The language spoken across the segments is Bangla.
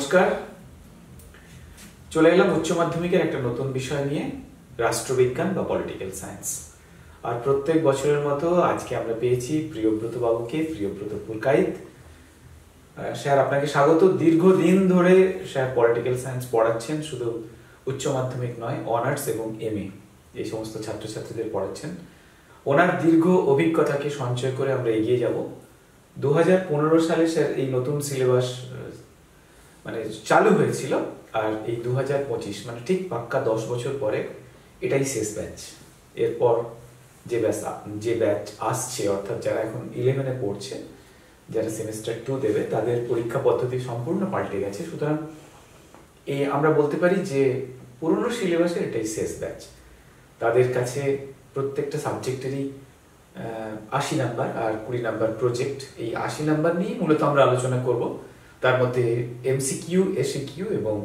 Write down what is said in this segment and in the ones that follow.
নমস্কার, চলে এলাম উচ্চ মাধ্যমিকের একটা নতুন বিষয় নিয়ে, রাষ্ট্রবিজ্ঞান বা পলিটিক্যাল সায়েন্স। আর প্রত্যেক বছরের মতো আজকে আমরা পেয়েছি প্রিয়ব্রত বাবুকে, প্রিয়ব্রত পুরকাইত। স্যার, আপনাকে স্বাগত। দীর্ঘদিন ধরে স্যার পলিটিক্যাল সায়েন্স পড়াচ্ছেন, শুধু উচ্চ মাধ্যমিক নয়, অনার্স এবং এমএ এই সমস্ত ছাত্রছাত্রীদের পড়াচ্ছেন। ওনার দীর্ঘ অভিজ্ঞতাকে সঞ্চয় করে আমরা এগিয়ে যাব। 2015 সালে স্যার এই নতুন সিলেবাস চালু হয়েছিল, আর এই 2025 ঠিক পাক্কা 10 বছর পরে এটাই শেষ ব্যাচ। এরপর যে ব্যাচ আসছে, অর্থাৎ যারা এখন 11-এ পড়ছে, যারা সেমিস্টার 2 দেবে, তাদের পরীক্ষা পদ্ধতি সম্পূর্ণ পাল্টে গেছে। সুতরাং আমরা বলতে পারি যে পুরনো সিলেবাসের এটাই শেষ ব্যাচ। তাদের কাছে প্রত্যেকটা সাবজেক্টেরই 80 নাম্বার আর 20 নাম্বার প্রজেক্ট। এই 80 নাম্বার নিয়ে মূলত আমরা আলোচনা করব। তার মধ্যে এমসিকিউ, এসিকিউ এবং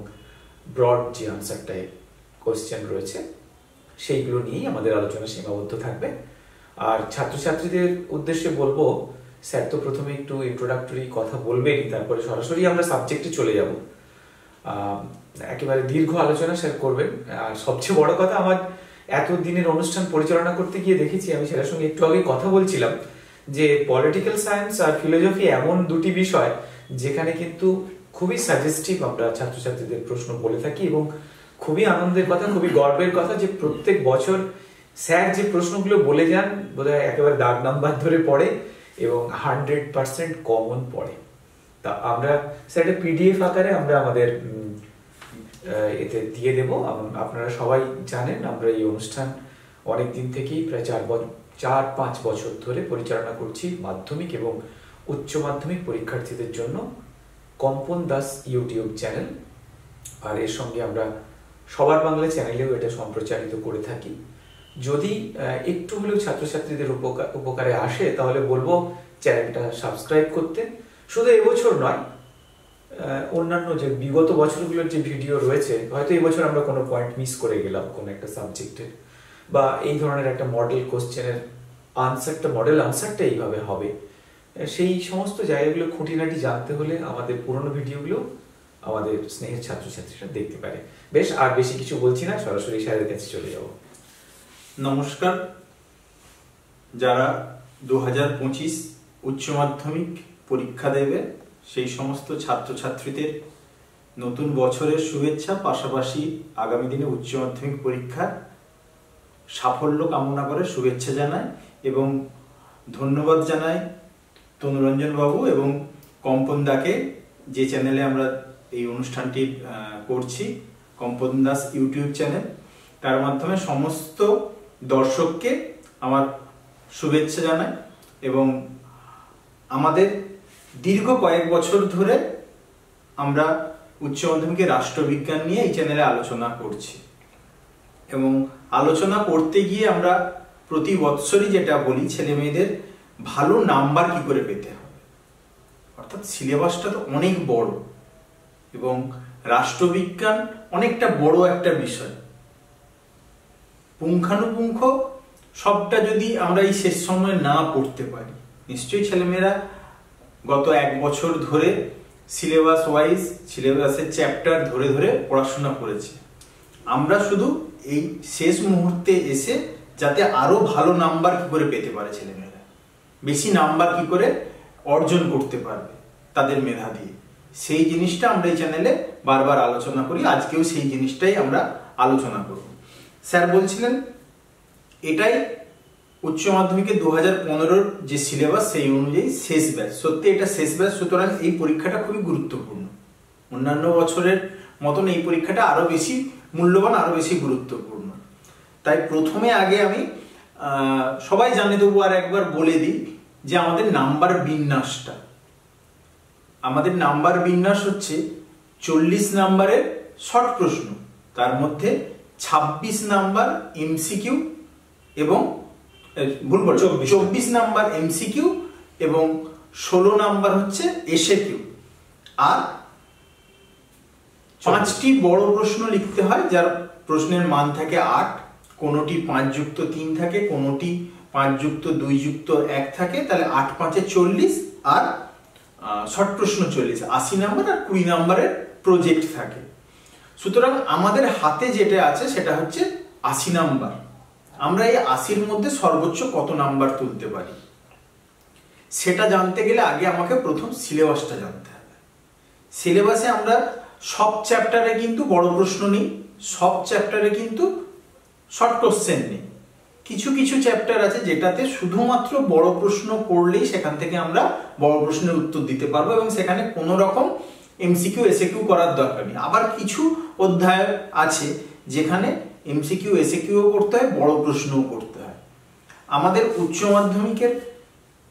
ব্রড যে আনসার টাইপ কোয়েশ্চেন রয়েছে, সেইগুলো নিয়েই আমাদের আলোচনা সীমাবদ্ধ থাকবে। আর ছাত্রছাত্রীদের উদ্দেশ্যে বলবো, স্যার তো প্রথমে একটু ইন্ট্রোডাক্টরি কথা বলবেন, তারপরে সরাসরি আমরা সাবজেক্টে চলে যাব। একেবারে দীর্ঘ আলোচনা স্যার করবেন। আর সবচেয়ে বড় কথা, আমার এতদিনের অনুষ্ঠান পরিচালনা করতে গিয়ে দেখেছি, আমি স্যারের সঙ্গে একটু আগে কথা বলছিলাম, যে পলিটিক্যাল সায়েন্স আর ফিলোসফি এমন দুটি বিষয় যেখানে কিন্তু খুবই সাজেস্টিভ আমরা ছাত্রছাত্রীদের প্রশ্ন বলে থাকি, এবং খুবই আনন্দের কথা, খুবই গর্বের কথা যে প্রত্যেক বছর স্যার যে প্রশ্নগুলো বলে যান, বোধহয় একেবারে দাগ নাম্বার ধরে পড়ে এবং 100% কমন পড়ে। তা আমরা স্যার একটা পিডিএফ আকারে আমরা আমাদের এতে দিয়ে দেব। আপনারা সবাই জানেন, আমরা এই অনুষ্ঠান অনেক দিন থেকেই প্রায় 4-5 বছর ধরে পরিচালনা করছি মাধ্যমিক এবং উচ্চ মাধ্যমিক পরীক্ষার্থীদের জন্য কম্পন দাস ইউটিউব চ্যানেল। আর এর সঙ্গে আমরা সবার বাংলা চ্যানেলেও এটা সম্প্রচারিত করে থাকি। যদি একটু হলেও ছাত্রছাত্রীদের উপকারে আসে, তাহলে বলবো চ্যানেলটা সাবস্ক্রাইব করতে। শুধু এবছর নয়, অন্যান্য যে বিগত বছরগুলোর যে ভিডিও রয়েছে, হয়তো এবছর আমরা কোনো পয়েন্ট মিস করে গেলাম কোনো একটা সাবজেক্টের, বা এই ধরনের একটা মডেল কোশ্চেনের মডেল আনসারটা এইভাবে হবে, সেই সমস্ত জায়গাগুলো খুঁটিনাটি জানতে হলে আমাদের পুরনো ভিডিওগুলো আমাদের স্নেহের ছাত্রছাত্রীরা দেখতে পারে। বেশ, আর বেশি কিছু বলছি না, সরাসরি স্যারের কাছে চলে যাব। নমস্কার। যারা 2025 উচ্চ মাধ্যমিক পরীক্ষা দেবে, সেই সমস্ত ছাত্রছাত্রীদের নতুন বছরের শুভেচ্ছা, পাশাপাশি আগামী দিনে উচ্চ মাধ্যমিক পরীক্ষার সাফল্য কামনা করে শুভেচ্ছা জানাই এবং ধন্যবাদ জানাই তনুরঞ্জন বাবু এবং কম্পন দাকে, যে চ্যানেলে আমরা এই অনুষ্ঠানটি করছি, কম্পন দাস ইউটিউব চ্যানেল। তার মাধ্যমে সমস্ত দর্শককে আমার শুভেচ্ছা জানাই। এবং আমাদের দীর্ঘ কয়েক বছর ধরে আমরা উচ্চ মাধ্যমিকের রাষ্ট্রবিজ্ঞান নিয়ে এই চ্যানেলে আলোচনা করছি, এবং আলোচনা করতে গিয়ে আমরা প্রতি বৎসরই যেটা বলি, ছেলে মেয়েদের ভালো নাম্বার কি করে পেতে হবে। অর্থাৎ সিলেবাসটা তো অনেক বড়, এবং রাষ্ট্রবিজ্ঞান অনেকটা বড় একটা বিষয়। পুঙ্খানুপুঙ্খ সবটা যদি আমরা এই শেষ সময়ে না পড়তে পারি, নিশ্চয়ই ছেলেমেয়েরা গত 1 বছর ধরে সিলেবাস ওয়াইজ, সিলেবাসের চ্যাপ্টার ধরে ধরে পড়াশোনা করেছে। আমরা শুধু এই শেষ মুহূর্তে এসে যাতে আরো ভালো নাম্বার কি করে পেতে পারে ছেলেমেয়েরা, বেশি নাম্বার কি করে অর্জন করতে পারবে তাদের মেধা দিয়ে, সেই জিনিসটা আমরা এই চ্যানেলে বারবার আলোচনা করি। আজকেও সেই জিনিসটাই আমরা আলোচনা করব। স্যার বলছিলেন এটাই উচ্চ মাধ্যমিকে 2015 যে সিলেবাস, সেই অনুযায়ী শেষ ব্যাচ। সত্যি এটা শেষ ব্যাচ, সুতরাং এই পরীক্ষাটা খুবই গুরুত্বপূর্ণ। অন্যান্য বছরের মতন এই পরীক্ষাটা আরো বেশি মূল্যবান, আরো বেশি গুরুত্বপূর্ণ। তাই প্রথমে আগে আমি সবাই জানে তবু আর একবার বলে দিই যে আমাদের নাম্বার বিন্যাসটা। আমাদের নাম্বার বিন্যাস হচ্ছে 40 নাম্বারের শর্ট প্রশ্ন, তার মধ্যে 26 নাম্বার এমসিকিউ এবং 24 নাম্বার এমসিকিউ এবং 16 নাম্বার হচ্ছে এসএকিউ। আর 5টি বড় প্রশ্ন লিখতে হয়, যার প্রশ্নের মান থাকে 8, কোনোটি 5+3 থাকে, কোনোটি 5+2+1 থাকে, তাহলে 8×5=40, আর শর্ট প্রশ্ন 40, 80 নাম্বার আর 20 নাম্বারের প্রজেক্ট থাকে। সুতরাং আমাদের হাতে যেটা আছে সেটা হচ্ছে 80 নাম্বার। আমরা এই 80-র মধ্যে সর্বোচ্চ কত নাম্বার তুলতে পারি সেটা জানতে গেলে আগে আমাকে প্রথম সিলেবাসটা জানতে হবে। সিলেবাসে আমরা সব চ্যাপ্টারে কিন্তু বড় প্রশ্ন নেই, সব চ্যাপ্টারে কিন্তু শর্ট কোশ্চেন নেই। কিছু কিছু চ্যাপ্টার আছে যেটাতে শুধুমাত্র বড় প্রশ্ন করলেই সেখান থেকে আমরা বড় প্রশ্নের উত্তর দিতে পারবো এবং সেখানে কোনো রকম এমসিকিউ এসএকিউ করার দরকার নেই। আবার কিছু অধ্যায় আছে যেখানে এমসিকিউ এসএকিউ করতে হয়, বড় প্রশ্নও করতে হয়। আমাদের উচ্চ মাধ্যমিকের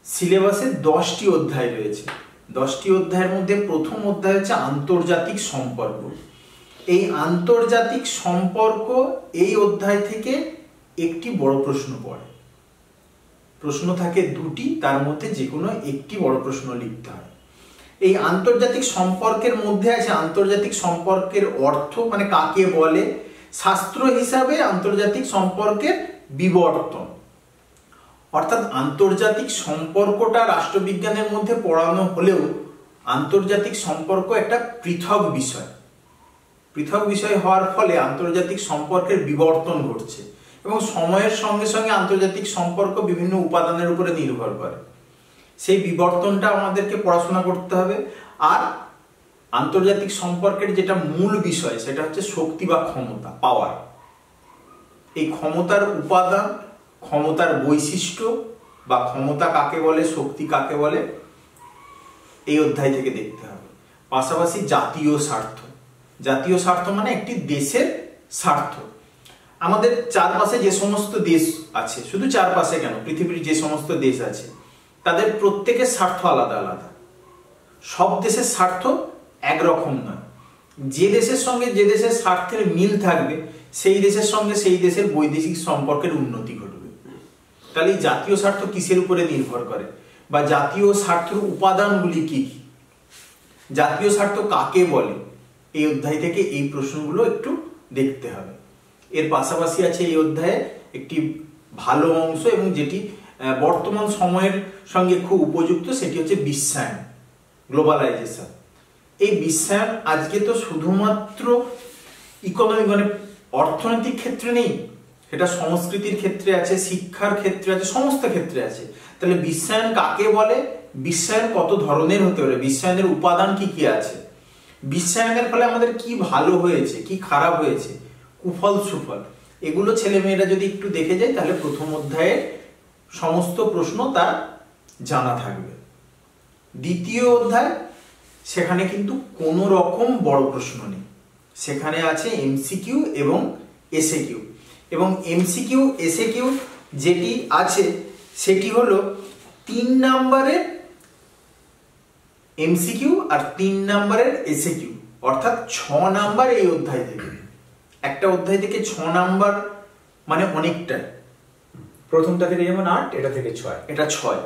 সিলেবাসে 10টি অধ্যায় রয়েছে। 10টি অধ্যায়ের মধ্যে প্রথম অধ্যায় হচ্ছে আন্তর্জাতিক সম্পর্ক। এই আন্তর্জাতিক সম্পর্ক এই অধ্যায় থেকে একটি বড় প্রশ্ন পড়ে। প্রশ্ন থাকে 2টি, তার মধ্যে যে কোনো একটি বড় প্রশ্ন লিখতে হয়। এই আন্তর্জাতিক সম্পর্কের মধ্যে আছে আন্তর্জাতিক সম্পর্কের অর্থ, মানে কাকে বলে, শাস্ত্র হিসাবে আন্তর্জাতিক সম্পর্কের বিবর্তন। অর্থাৎ আন্তর্জাতিক সম্পর্কটা রাষ্ট্রবিজ্ঞানের মধ্যে পড়ানো হলেও আন্তর্জাতিক সম্পর্ক একটা পৃথক বিষয়। পৃথক বিষয় হওয়ার ফলে আন্তর্জাতিক সম্পর্কের বিবর্তন ঘটছে এবং সময়ের সঙ্গে সঙ্গে আন্তর্জাতিক সম্পর্ক বিভিন্ন উপাদানের উপরে নির্ভর করে। সেই বিবর্তনটা আমাদেরকে পড়াশোনা করতে হবে। আর আন্তর্জাতিক সম্পর্কের যেটা মূল বিষয় সেটা হচ্ছে শক্তি বা ক্ষমতা, পাওয়ার। এই ক্ষমতার উপাদান, ক্ষমতার বৈশিষ্ট্য বা ক্ষমতা কাকে বলে, শক্তি কাকে বলে, এই অধ্যায় থেকে দেখতে হবে। পাশাপাশি জাতীয় স্বার্থ। জাতীয় স্বার্থ মানে একটি দেশের স্বার্থ। আমাদের চারপাশে যে সমস্ত দেশ আছে, শুধু চারপাশে কেন, পৃথিবীর যে সমস্ত দেশ আছে তাদের প্রত্যেকের স্বার্থ আলাদা আলাদা। সব দেশের স্বার্থ একরকম নয়। যে দেশের সঙ্গে যে দেশের স্বার্থের মিল থাকবে সেই দেশের সঙ্গে সেই দেশের বৈদেশিক সম্পর্কের উন্নতি ঘটবে। তাহলে এই জাতীয় স্বার্থ কিসের উপরে নির্ভর করে বা জাতীয় স্বার্থের উপাদানগুলি কি কি, জাতীয় স্বার্থ কাকে বলে, এই অধ্যায় থেকে এই প্রশ্নগুলো একটু দেখতে হবে। এর পাশাপাশি আছে এই অধ্যায়ে একটি ভালো অংশ এবং যেটি বর্তমান সময়ের সঙ্গে খুব উপযুক্ত, সেটি হচ্ছে বিশ্বায়ন, গ্লোবালাইজেশন। এই বিশ্বায়ন আজকে তো শুধুমাত্র ইকোনমিক মানে অর্থনৈতিক ক্ষেত্রে নেই, সেটা সংস্কৃতির ক্ষেত্রে আছে, শিক্ষার ক্ষেত্রে আছে, সমস্ত ক্ষেত্রে আছে। তাহলে বিশ্বায়ন কাকে বলে, বিশ্বায়ন কত ধরনের হতে পারে, বিশ্বায়নের উপাদান কি কি আছে, বিশ্বায়নের ফলে আমাদের কি ভালো হয়েছে কি খারাপ হয়েছে, কুফল সুফল, এগুলো ছেলেমেয়েরা যদি একটু দেখে যায় তাহলে প্রথম অধ্যায়ের সমস্ত প্রশ্ন তার জানা থাকবে। দ্বিতীয় অধ্যায়, সেখানে কিন্তু কোনো রকম বড় প্রশ্ন নেই, সেখানে আছে এমসিকিউ এবং এসএকিউ। এবং এমসিকিউ এসএকিউ যেটি আছে সেটি হলো 3 নাম্বারের এমসিকিউ আর 3 নাম্বারের এসএকিউ, অর্থাৎ 6 নাম্বার এই অধ্যায় থেকে। একটা অধ্যায় থেকে 6 নাম্বার মানে অনেকটা। প্রথমটা থেকে যেমন 8, এটা থেকে 6, এটা 6।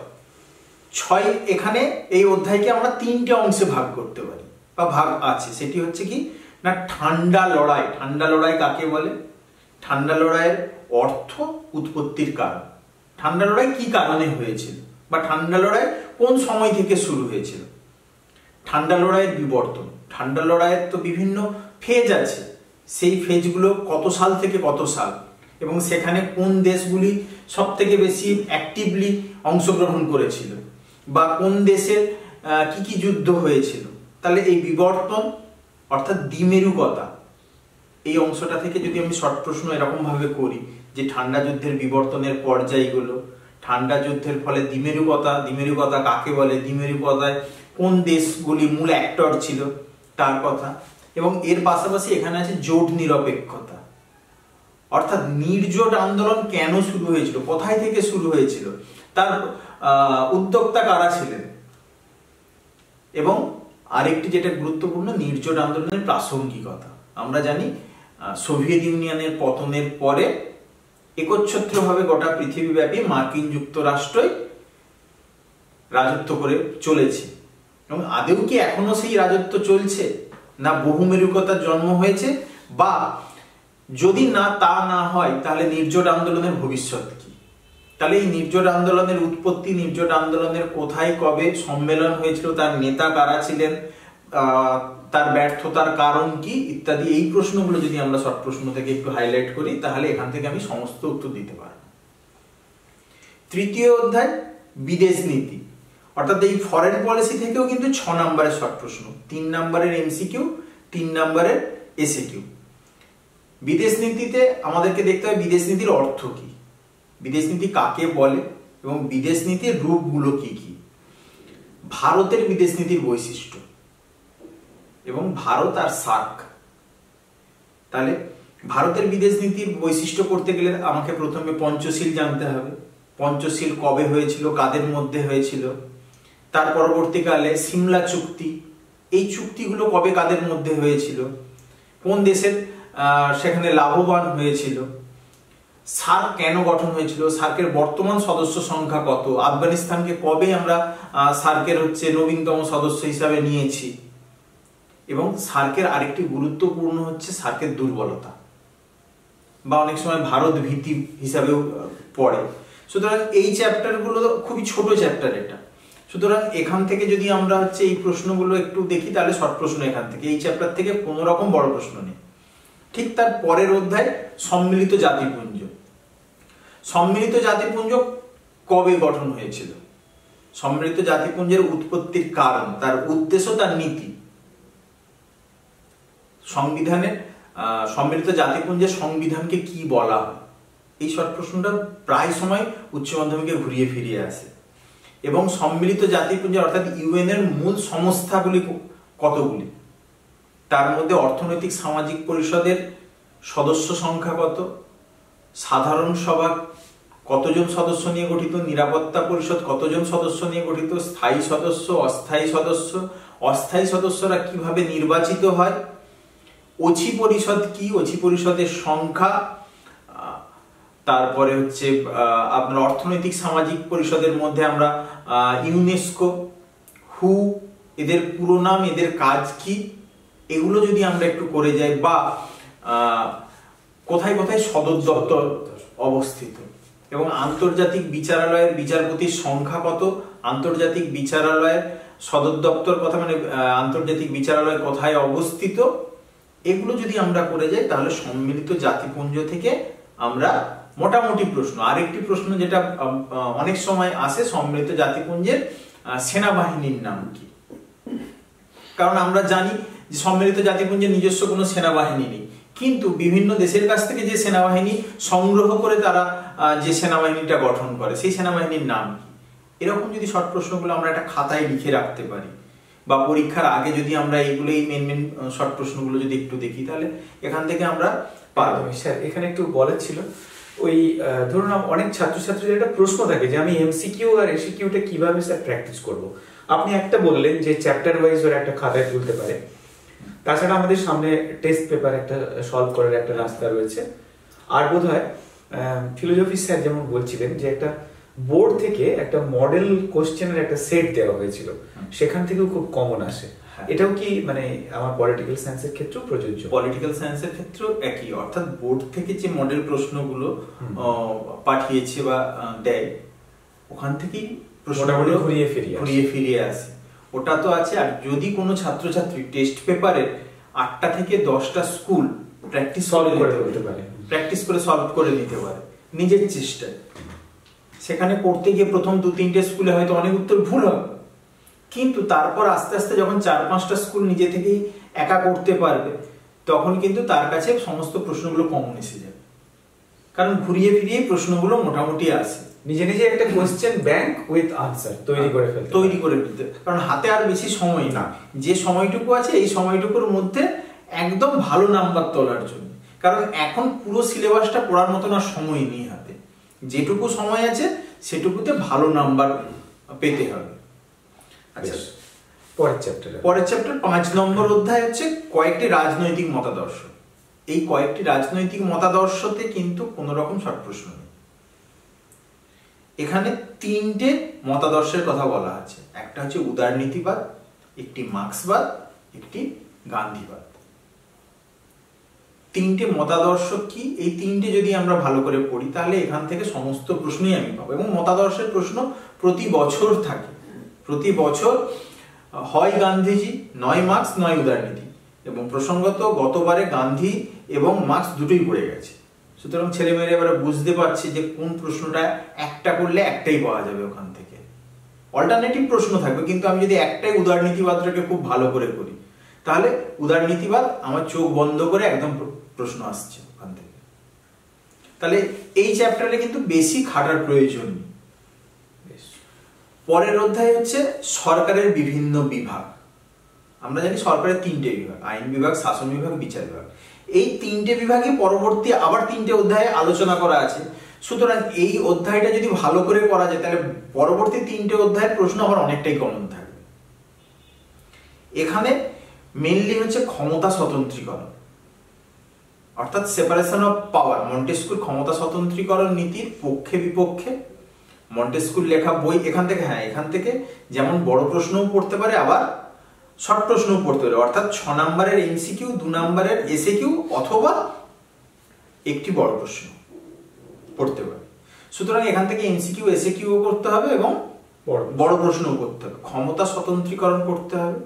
এখানে এই অধ্যায়কে আমরা 3টে অংশে ভাগ করতে পারি বা ভাগ আছে। সেটি হচ্ছে কি না, ঠান্ডা লড়াই। ঠান্ডা লড়াই কাকে বলে, ঠান্ডা লড়াইয়ের অর্থ, উৎপত্তির কারণ, ঠান্ডা লড়াই কি কারণে হয়েছিল বা ঠান্ডা লড়াই কোন সময় থেকে শুরু হয়েছিল, ঠান্ডা লড়াইয়ের বিবর্তন। ঠান্ডা লড়াইয়ের তো বিভিন্ন ফেজ আছে, সেই ফেজগুলো কত সাল থেকে কত সাল এবং সেখানে কোন দেশগুলি সব থেকে বেশি অ্যাক্টিভলি অংশগ্রহণ করেছিল বা কোন দেশের কি কি যুদ্ধ হয়েছিল। তাহলে এই বিবর্তন অর্থাৎ দ্বিমেরুকতা, এই অংশটা থেকে যদি আমি শর্ট প্রশ্ন এরকম ভাবে করি যে ঠান্ডা যুদ্ধের বিবর্তনের পর্যায়গুলো, ঠান্ডা যুদ্ধের ফলে দ্বিমেরুকতা, দ্বিমেরুকতা কাকে বলে, দ্বিমেরুকতায় কোন দেশগুলি মূল অ্যাক্টর ছিল তার কথা। এবং এর পাশাপাশি এখানে আছে জোট নিরপেক্ষতা, অর্থাৎ নির্জোট আন্দোলন কেন শুরু হয়েছিল, কোথায় থেকে শুরু হয়েছিল, তার উদ্যোক্তা কারা ছিলেন। এবং আরেকটি যেটা গুরুত্বপূর্ণ, নির্জোট আন্দোলনের প্রাসঙ্গিকতা। আমরা জানি সোভিয়েত ইউনিয়নের পতনের পরে একচ্ছত্রভাবে গোটা পৃথিবীব্যাপী মার্কিন যুক্তরাষ্ট্রই রাজত্ব করে চলেছে এবং আদৌ কি এখনো সেই রাজত্ব চলছে না বহুমেরুকতার জন্ম হয়েছে, বা যদি না তা না হয় তাহলে নির্জোট আন্দোলনের ভবিষ্যৎ কি। তাহলে এই নির্জোট আন্দোলনের উৎপত্তি, নির্জোট আন্দোলনের কোথায় কবে সম্মেলন হয়েছিল, তার নেতা কারা ছিলেন, তার ব্যর্থতার কারণ কি ইত্যাদি, এই প্রশ্নগুলো যদি আমরা শর্ট প্রশ্ন থেকে একটু হাইলাইট করি তাহলে এখান থেকে আমি সমস্ত উত্তর দিতে পারবো। তৃতীয় অধ্যায় বিদেশ নীতি, অর্থাৎ এই ফরেন পলিসি থেকেও কিন্তু 6 নম্বরের শর্ট প্রশ্ন, 3 নম্বরের এমসিকিউ, 3 নম্বরের এসএকিউ। বিদেশ নীতিতে আমাদেরকে দেখতে হবে বিদেশ নীতির অর্থ কি, বিদেশ নীতি কাকে বলে এবং বিদেশ নীতির রূপগুলো কি কি, ভারতের বিদেশ নীতির বৈশিষ্ট্য এবং ভারত আর সার্ক। তাহলে ভারতের বিদেশ নীতির বৈশিষ্ট্য করতে গেলে আমাকে প্রথমে পঞ্চশীল জানতে হবে, পঞ্চশীল কবে হয়েছিল, কাদের মধ্যে হয়েছিল, তার পরবর্তীকালে সিমলা চুক্তি, এই চুক্তিগুলো কবে কাদের মধ্যে হয়েছিল, কোন দেশের সেখানে লাভবান হয়েছিল, সার্ক কেন গঠন হয়েছিল, সার্কের বর্তমান সদস্য সংখ্যা কত, আফগানিস্তানকে কবে আমরা সার্কের নবীনতম সদস্য হিসাবে নিয়েছি, এবং সার্কের আরেকটি গুরুত্বপূর্ণ হচ্ছে সার্কের দুর্বলতা বা অনেক সময় ভারত ভীতি হিসাবেও পড়ে। সুতরাং এই চ্যাপ্টারগুলো খুবই ছোট চ্যাপ্টার এটা, সুতরাং এখান থেকে যদি আমরা এই প্রশ্নগুলো একটু দেখি তাহলে শর্ট প্রশ্ন এখান থেকে, এই চ্যাপ্টার থেকে কোনো রকম বড় প্রশ্ন নেই। ঠিক তার পরের অধ্যায় সম্মিলিত জাতিপুঞ্জ। সম্মিলিত জাতিপুঞ্জ কবে গঠন হয়েছিল, সম্মিলিত জাতিপুঞ্জের উৎপত্তির কারণ, তার উদ্দেশ্য, তার নীতি, সংবিধানের সম্মিলিত জাতিপুঞ্জের সংবিধানকে কি বলা হয়, এই শর্ট প্রশ্নটা প্রায় সময় উচ্চ মাধ্যমিকে ঘুরিয়ে ফিরিয়ে আসে। এবং সম্মিলিত জাতিপুঞ্জের অর্থাৎ ইউএন এর মূল সংস্থাগুলি কতগুলি, তার মধ্যে অর্থনৈতিক সামাজিক পরিষদের সদস্য সংখ্যা কত, সাধারণ সভা কতজন সদস্য নিয়ে গঠিত, নিরাপত্তা পরিষদ কতজন সদস্য নিয়ে গঠিত, স্থায়ী সদস্য, অস্থায়ী সদস্য, অস্থায়ী সদস্যরা কিভাবে নির্বাচিত হয়, অছি পরিষদ কি, অছি পরিষদের সংখ্যা, তারপরে আপনার অর্থনৈতিক সামাজিক পরিষদের মধ্যে আমরা ইউনেস্কো, হু, এদের পুরো নাম, এদের কাজ কি, এগুলো যদি আমরা একটু করে যাই, বা কোথায় কোথায় সদর দপ্তর অবস্থিত, এবং আন্তর্জাতিক বিচারালয়ের বিচারপতির সংখ্যা কত, আন্তর্জাতিক বিচারালয়ের সদর দপ্তর কথা আন্তর্জাতিক বিচারালয় কোথায় অবস্থিত, এগুলো যদি আমরা করে যাই তাহলে সম্মিলিত জাতিপুঞ্জ থেকে আমরা মোটামুটি প্রশ্ন। আরেকটি প্রশ্ন যেটা অনেক সময় আসে, সম্মিলিত জাতিপুঞ্জের সেনাবাহিনীর নাম কি, কারণ আমরা জানি যে সম্মিলিত জাতিপুঞ্জের নিজস্ব কোনো সেনাবাহিনী নেই, কিন্তু বিভিন্ন দেশের কাছ থেকে যে সেনাবাহিনী সংগ্রহ করে তারা যে সেনাবাহিনীটা গঠন করে সেই সেনাবাহিনীর নাম কি, এরকম যদি শর্ট প্রশ্নগুলো আমরা একটা খাতায় লিখে রাখতে পারি বা পরীক্ষার আগে যদি আমরা এইগুলো এই মেন শর্ট প্রশ্নগুলো যদি একটু দেখি তাহলে এখান থেকে আমরা পারবো। স্যার এখানে একটু বলার ছিল, ওই ধরুন অনেক ছাত্রছাত্রীদের একটা প্রশ্ন থাকে যে আমি এমসিকিউ আর এসিকিউটা কিভাবে স্যার প্র্যাকটিস করব। আপনি একটা বললেন যে চ্যাপ্টার ওয়াইজ ওরা একটা খাতায় তুলতে পারে, তাছাড়া আমাদের সামনে টেস্ট পেপার একটা সলভ করার একটা রাস্তা রয়েছে, আর বোধহয় ফিলোসফি স্যার যেমন বলছিলেন যে একটা বোর্ড থেকে একটা মডেল কোশ্চেনের একটা সেট দেওয়া হয়েছিল, সেখান থেকেও খুব কমন আসে। এটাও কি আমার পলিটিক্যাল সায়েন্সের ক্ষেত্রেও প্রযোজ্য? পলিটিক্যাল সায়েন্সের ক্ষেত্রেও একই, অর্থাৎ বোর্ড থেকে যে মডেল প্রশ্নগুলো পাঠিয়েছে বা দেয় ওখান থেকেই প্রশ্নগুলো ঘুরিয়ে ফিরিয়ে আসে, ওটা তো আছে। আর যদি কোনো ছাত্রছাত্রী টেস্ট পেপারে 8টা থেকে 10টা স্কুল প্র্যাকটিস করে সলভ করে নিতে পারে নিজের চেষ্টায়, সেখানে করতে গিয়ে প্রথম 2-3টে স্কুলে হয়তো অনেক উত্তর ভুল হবে, কিন্তু তারপর আস্তে আস্তে যখন 4-5টা স্কুল নিজে থেকেই একা করতে পারবে তখন কিন্তু তার কাছে সমস্ত প্রশ্নগুলো কমন এসে যাবে, কারণ ঘুরিয়ে ফিরিয়ে প্রশ্নগুলো মোটামুটি আসে। নিজে নিজে একটা কোশ্চেন ব্যাংক উইথ আনসার তৈরি করে ফেলতে, কারণ হাতে আর বেশি সময় না, যে সময়টুকু আছে এই সময়টুকুর মধ্যে একদম ভালো নাম্বার তোলার জন্য, কারণ এখন পুরো সিলেবাসটা পড়ার মতন আর সময় নেই হাতে, যেটুকু সময় আছে সেটুকুতে ভালো নাম্বার পেতে হবে। আচ্ছা, পরের চ্যাপ্টার 5 নম্বর অধ্যায় হচ্ছে কয়েকটি রাজনৈতিক মতাদর্শ। এই কয়েকটি রাজনৈতিক মতাদর্শতে কিন্তু কোনো রকম শর্ট প্রশ্ন নেই, এখানে 3টে মতাদর্শের কথা বলা আছে, একটা হচ্ছে উদারনীতিবাদ, একটি মার্ক্সবাদ, একটি গান্ধীবাদ। 3টে মতাদর্শ কি, এই 3টে যদি আমরা ভালো করে পড়ি তাহলে এখান থেকে সমস্ত প্রশ্নই আমি পাবো, এবং মতাদর্শের প্রশ্ন প্রতি বছর থাকে, প্রতি বছর হয় গান্ধীজি, নয় মার্কস, নয় উদারনীতি। এবং প্রসঙ্গত গতবারে গান্ধী এবং মার্কস দুটোই পড়ে গেছে। সুতরাং ছেলেমেয়েরা এবারে বুঝতে পারছে যে কোন প্রশ্নটা একটা করলে একটাই পাওয়া যাবে ওখান থেকে। অল্টারনেটিভ প্রশ্ন থাকবে, কিন্তু আমি যদি একটাই উদারনীতিবাদটাকে খুব ভালো করে করি তাহলে উদারনীতিবাদ আমার চোখ বন্ধ করে একদম প্রশ্ন আসছে ওখান থেকে। তাহলে এই চ্যাপ্টারে কিন্তু বেশি খাটার প্রয়োজন নেই। পরের অধ্যায় হচ্ছে সরকারের বিভিন্ন বিভাগ। আমরা জানি সরকারের 3টে বিভাগ, আইন বিভাগ, শাসন বিভাগ, বিচার বিভাগ। এই 3টে বিভাগে পরবর্তী আবার 3টে অধ্যায়ে আলোচনা করা আছে। সুতরাং এই অধ্যায়টা যদি ভালো করে করা যায় তাহলে পরবর্তী 3টে অধ্যায়ের প্রশ্ন আবার অনেকটাই কমন থাকবে। এখানে মেইনলি হচ্ছে ক্ষমতা স্বতন্ত্রীকরণ, অর্থাৎ সেপারেশন অফ পাওয়ার, মন্টেস্কুর ক্ষমতা স্বতন্ত্রীকরণ নীতির পক্ষে বিপক্ষে। মন্টেস্কুর লেখা বই এখান থেকে যেমন বড় প্রশ্নও পড়তে পারে, আবার শর্ট প্রশ্নও পড়তে পারে, অর্থাৎ 6 নম্বরের এমসিকিউ, 2 নম্বরের এসএকিউ অথবা একটি বড় প্রশ্ন পড়তে পারে। সুতরাং এখান থেকে এমসিকিউ, এসএকিউ করতে হবে এবং বড় প্রশ্নও করতে হবে। ক্ষমতা স্বতন্ত্রীকরণ করতে হবে।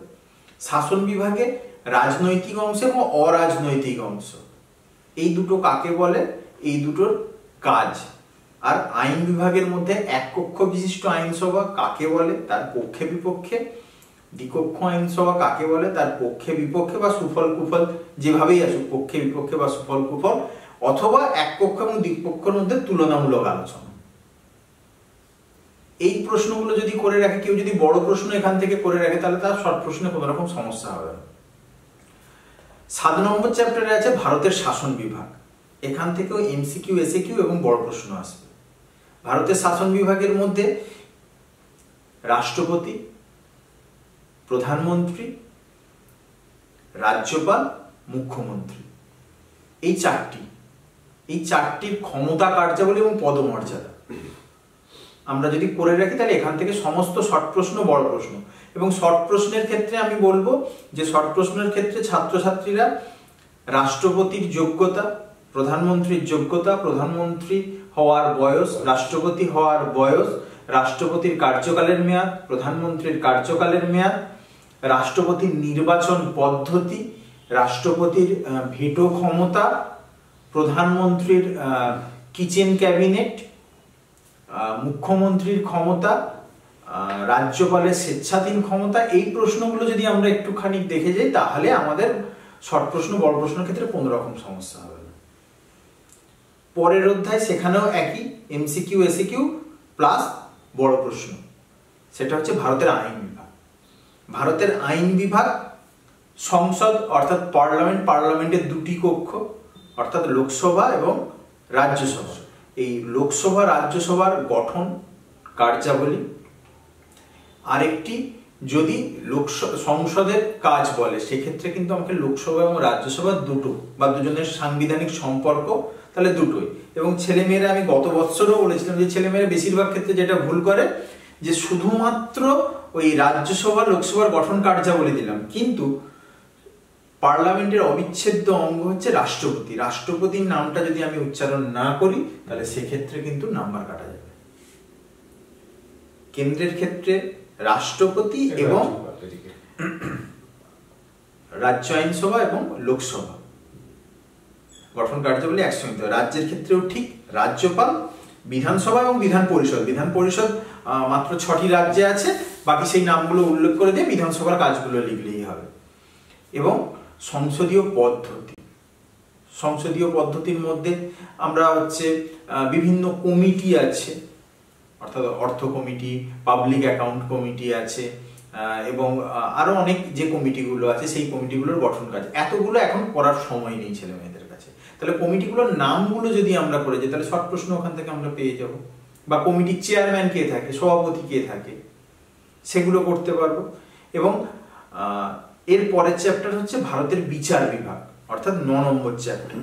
শাসন বিভাগে রাজনৈতিক অংশ এবং অরাজনৈতিক অংশ, এই দুটো কাকে বলে, এই দুটোর কাজ। আর আইন বিভাগের মধ্যে এক কক্ষ বিশিষ্ট আইনসভা কাকে বলে, তার পক্ষে বিপক্ষে। দ্বিকক্ষ আইনসভা কাকে বলে, তার পক্ষে বিপক্ষে বা সুফল কুফল যেভাবেই আসুক, পক্ষে বিপক্ষে বা সুফল কুফল, অথবা এক পক্ষ এবং দ্বিপক্ষের মধ্যে তুলনামূলক আলোচনা। এই প্রশ্নগুলো যদি করে রাখে কেউ, যদি বড় প্রশ্ন এখান থেকে করে রাখে তাহলে তার শর্ট প্রশ্নে কোনো রকম সমস্যা হবে না। 7 নম্বর চ্যাপ্টারে আছে ভারতের শাসন বিভাগ। এখান থেকেও এমসিকিউ, এসএকিউ এবং বড় প্রশ্ন আসবে। ভারতের শাসন বিভাগের মধ্যে রাষ্ট্রপতি, প্রধানমন্ত্রী, রাজ্যপাল, মুখ্যমন্ত্রী, এই চারটির ক্ষমতা, কার্যাবলী এবং পদমর্যাদা আমরা যদি করে রাখি তাহলে এখান থেকে সমস্ত শর্ট প্রশ্ন, বড় প্রশ্ন। এবং শর্ট প্রশ্নের ক্ষেত্রে আমি বলবো যে শর্ট প্রশ্নের ক্ষেত্রে ছাত্রছাত্রীরা রাষ্ট্রপতির যোগ্যতা, প্রধানমন্ত্রীর যোগ্যতা, প্রধানমন্ত্রী হওয়ার বয়স, রাষ্ট্রপতি হওয়ার বয়স, রাষ্ট্রপতির কার্যকালের মেয়াদ, প্রধানমন্ত্রীর কার্যকালের মেয়াদ, রাষ্ট্রপতির নির্বাচন পদ্ধতি, রাষ্ট্রপতির ভিটো ক্ষমতা, প্রধানমন্ত্রীর কিচেন ক্যাবিনেট, মুখ্যমন্ত্রীর ক্ষমতা, রাজ্যপালের স্বেচ্ছাধীন ক্ষমতা, এই প্রশ্নগুলো যদি আমরা একটুখানি দেখে যাই তাহলে আমাদের শর্ট প্রশ্ন, বড় প্রশ্নের ক্ষেত্রে কোনো রকম সমস্যা হবে না। পরের অধ্যায় সেখানেও একই, এমসিকিউ, এসএকিউ প্লাস বড় প্রশ্ন। সেটা হচ্ছে ভারতের আইন বিভাগ। ভারতের আইন বিভাগ সংসদ অর্থাৎ পার্লামেন্টের 2টি কক্ষ, অর্থাৎ লোকসভা এবং রাজ্যসভা। এই লোকসভা, রাজ্যসভার গঠন, কার্যাবলী। আরেকটি যদি সংসদের কাজ বলে সেক্ষেত্রে কিন্তু আমাকে লোকসভা এবং রাজ্যসভা দুটো বা দুজনের সাংবিধানিক সম্পর্ক, তাহলে দুটোই। এবং ছেলেমেয়েরা, আমি গত বছরও বলেছিলাম যে ছেলেমেয়েরা বেশিরভাগ ক্ষেত্রে যেটা ভুল করে যে শুধুমাত্র ওই রাজ্যসভা, লোকসভার গঠন, কার্যাবলী দিলাম, কিন্তু পার্লামেন্টের অবিচ্ছেদ্য অঙ্গ হচ্ছে রাষ্ট্রপতি। রাষ্ট্রপতির নামটা যদি আমি উচ্চারণ না করি তাহলে সেক্ষেত্রে কিন্তু নাম্বার কাটা যাবে। কেন্দ্রের ক্ষেত্রে রাষ্ট্রপতি এবং রাজ্য আইনসভা এবং লোকসভা গঠন কার্যাবলী একসঙ্গে। রাজ্যের ক্ষেত্রেও ঠিক, রাজ্যপাল, বিধানসভা এবং বিধান পরিষদ। বিধান পরিষদ মাত্র 6টি রাজ্যে আছে, বাকি সেই নামগুলো উল্লেখ করে দিয়ে বিধানসভার কাজগুলো লিখলেই হবে। এবং সংসদীয় পদ্ধতি, সংসদীয় পদ্ধতির মধ্যে আমরা হচ্ছে বিভিন্ন কমিটি আছে, অর্থাৎ অর্থ কমিটি, পাবলিক অ্যাকাউন্ট কমিটি আছে এবং আরো অনেক যে কমিটিগুলো আছে সেই কমিটিগুলোর গঠন কাজ। এতগুলো এখন করার সময় নেই ছেলে মেয়েদের কাছে। তাহলে কমিটিগুলোর নামগুলো যদি আমরা করে যাই তাহলে শর্ট প্রশ্ন ওখান থেকে আমরা পেয়ে যাব। বা কমিটির চেয়ারম্যান কে থাকে, সভাপতি কে থাকে, সেগুলো করতে পারবো। এবং এর পরের চ্যাপ্টার হচ্ছে ভারতের বিচার বিভাগ, অর্থাৎ 9 নম্বর চ্যাপ্টার।